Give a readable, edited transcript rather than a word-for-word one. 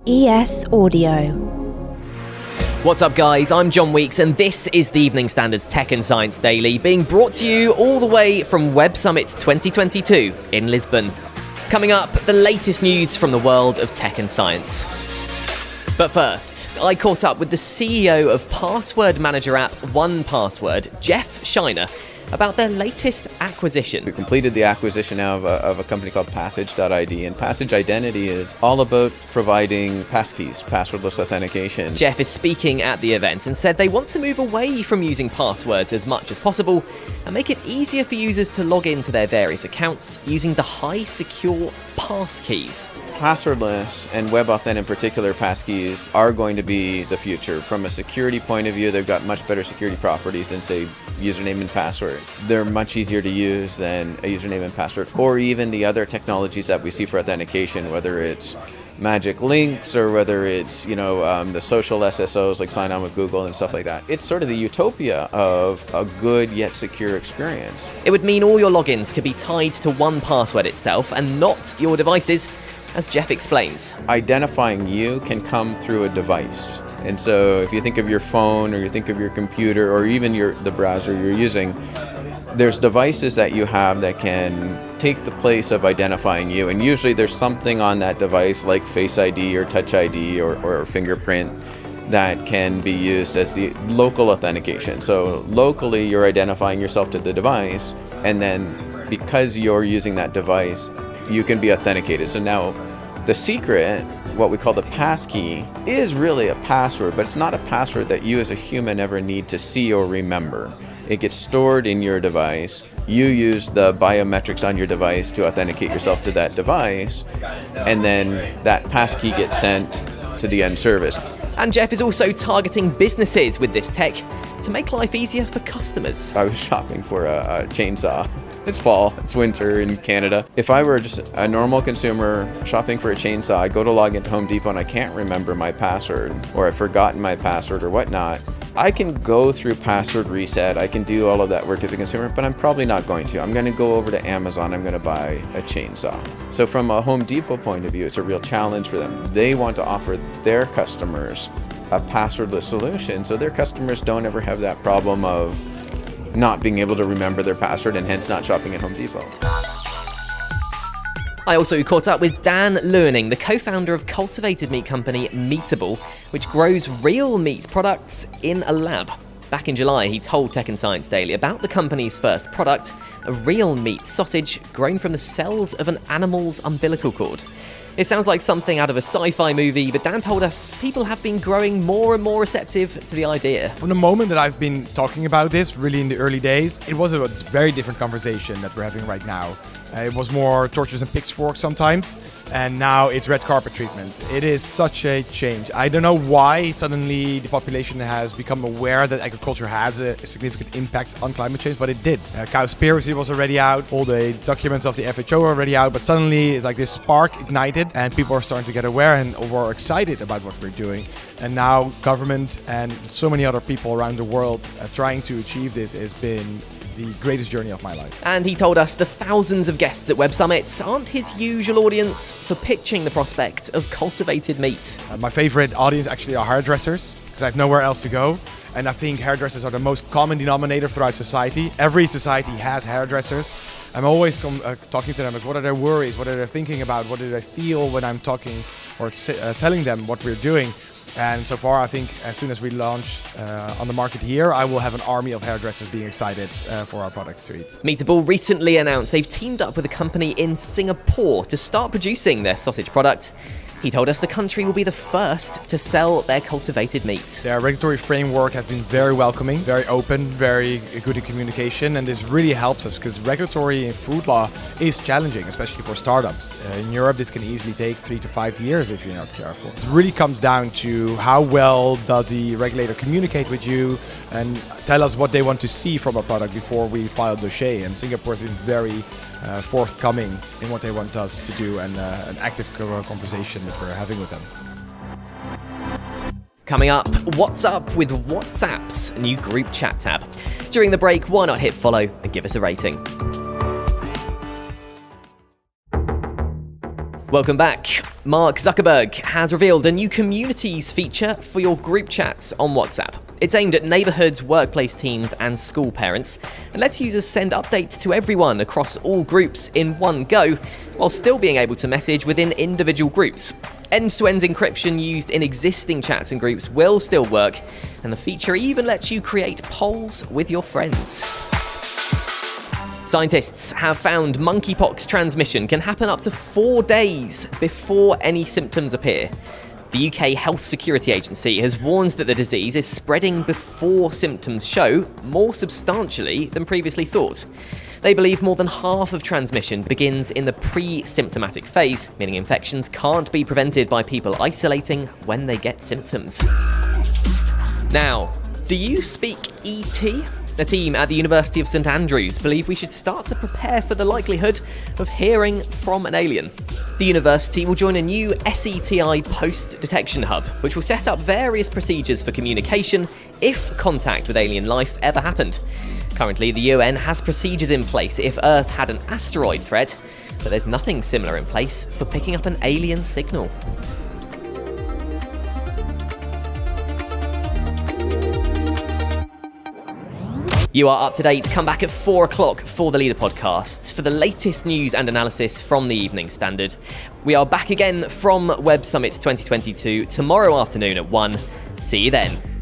ES Audio. What's up, guys? I'm John Weeks, and this is the Evening Standard's Tech and Science Daily, being brought to you all the way from Web Summit 2022 in Lisbon. Coming up, the latest news from the world of tech and science. But first, I caught up with the CEO of password manager app 1Password, Jeff Shiner, about their latest acquisition. We completed the acquisition now of a company called Passage.id, and Passage Identity is all about providing passkeys, passwordless authentication. Jeff is speaking at the event and said they want to move away from using passwords as much as possible and make it easier for users to log into their various accounts using the high secure passkeys. Passwordless and WebAuthn in particular passkeys are going to be the future. From a security point of view, they've got much better security properties than, say, username and password. They're much easier to use than a username and password, or even the other technologies that we see for authentication, whether it's magic links or whether it's, the social SSOs like sign on with Google and stuff like that. It's sort of the utopia of a good yet secure experience. It would mean all your logins could be tied to 1Password itself and not your devices, as Jeff explains. Identifying you can come through a device. And so if you think of your phone or you think of your computer or even the browser you're using, there's devices that you have that can take the place of identifying you. And usually there's something on that device like Face ID or Touch ID or fingerprint that can be used as the local authentication. So locally you're identifying yourself to the device, and then because you're using that device, you can be authenticated. So now the secret, what we call the passkey, is really a password, but it's not a password that you as a human ever need to see or remember. It gets stored in your device. You use the biometrics on your device to authenticate yourself to that device, and then that passkey gets sent to the end service. And Jeff is also targeting businesses with this tech to make life easier for customers. I was shopping for a chainsaw. It's fall, it's winter in Canada. If I were just a normal consumer shopping for a chainsaw, I go to log into Home Depot and I can't remember my password, or I've forgotten my password or whatnot. I can go through password reset, I can do all of that work as a consumer, but I'm probably not going to. I'm going to go over to Amazon, I'm going to buy a chainsaw. So from a Home Depot point of view, it's a real challenge for them. They want to offer their customers a passwordless solution, so their customers don't ever have that problem of not being able to remember their password and hence not shopping at Home Depot. I also caught up with Daan Luining, the co-founder of cultivated meat company Meatable, which grows real meat products in a lab. Back in July, he told Tech and Science Daily about the company's first product, a real meat sausage grown from the cells of an animal's umbilical cord. It sounds like something out of a sci-fi movie, but Dan told us people have been growing more and more receptive to the idea. From the moment that I've been talking about this, really in the early days, it was a very different conversation that we're having right now. It was more torches and pitchforks sometimes, and now it's red carpet treatment. It is such a change. I don't know why suddenly the population has become aware that agriculture has a significant impact on climate change, but it did. Cowspiracy was already out, all the documents of the FHO were already out, but suddenly it's like this spark ignited and people are starting to get aware and were excited about what we're doing. And now government and so many other people around the world trying to achieve this has been the greatest journey of my life. And he told us the thousands of guests at Web Summit aren't his usual audience for pitching the prospect of cultivated meat. My favorite audience actually are hairdressers, because I have nowhere else to go. And I think hairdressers are the most common denominator throughout society. Every society has hairdressers. I'm always talking to them, like, what are their worries, what are they thinking about, what do they feel when I'm talking or telling them what we're doing. And so far, I think as soon as we launch on the market here, I will have an army of hairdressers being excited for our product suite. Meatable recently announced they've teamed up with a company in Singapore to start producing their sausage product. He told us the country will be the first to sell their cultivated meat. Their regulatory framework has been very welcoming, very open, very good in communication, and this really helps us because regulatory in food law is challenging, especially for startups. In Europe, this can easily take 3 to 5 years if you're not careful. It really comes down to how well does the regulator communicate with you and tell us what they want to see from a product before we file a dossier. And Singapore has been very forthcoming in what they want us to do, and an active conversation that we're having with them. Coming up, what's up with WhatsApp's new group chat tab? During the break, why not hit follow and give us a rating? Welcome back. Mark Zuckerberg has revealed a new communities feature for your group chats on WhatsApp. It's aimed at neighborhoods, workplace teams, and school parents, and lets users send updates to everyone across all groups in one go, while still being able to message within individual groups. End-to-end encryption used in existing chats and groups will still work, and the feature even lets you create polls with your friends. Scientists have found monkeypox transmission can happen up to 4 days before any symptoms appear. The UK Health Security Agency has warned that the disease is spreading before symptoms show, more substantially than previously thought. They believe more than half of transmission begins in the pre-symptomatic phase, meaning infections can't be prevented by people isolating when they get symptoms. Now, do you speak ET? A team at the University of St Andrews believe we should start to prepare for the likelihood of hearing from an alien. The university will join a new SETI post-detection hub, which will set up various procedures for communication if contact with alien life ever happened. Currently, the UN has procedures in place if Earth had an asteroid threat, but there's nothing similar in place for picking up an alien signal. You are up to date. Come back at 4 o'clock for the Leader podcasts for the latest news and analysis from the Evening Standard. We are back again from Web Summit 2022 tomorrow afternoon at 1. See you then.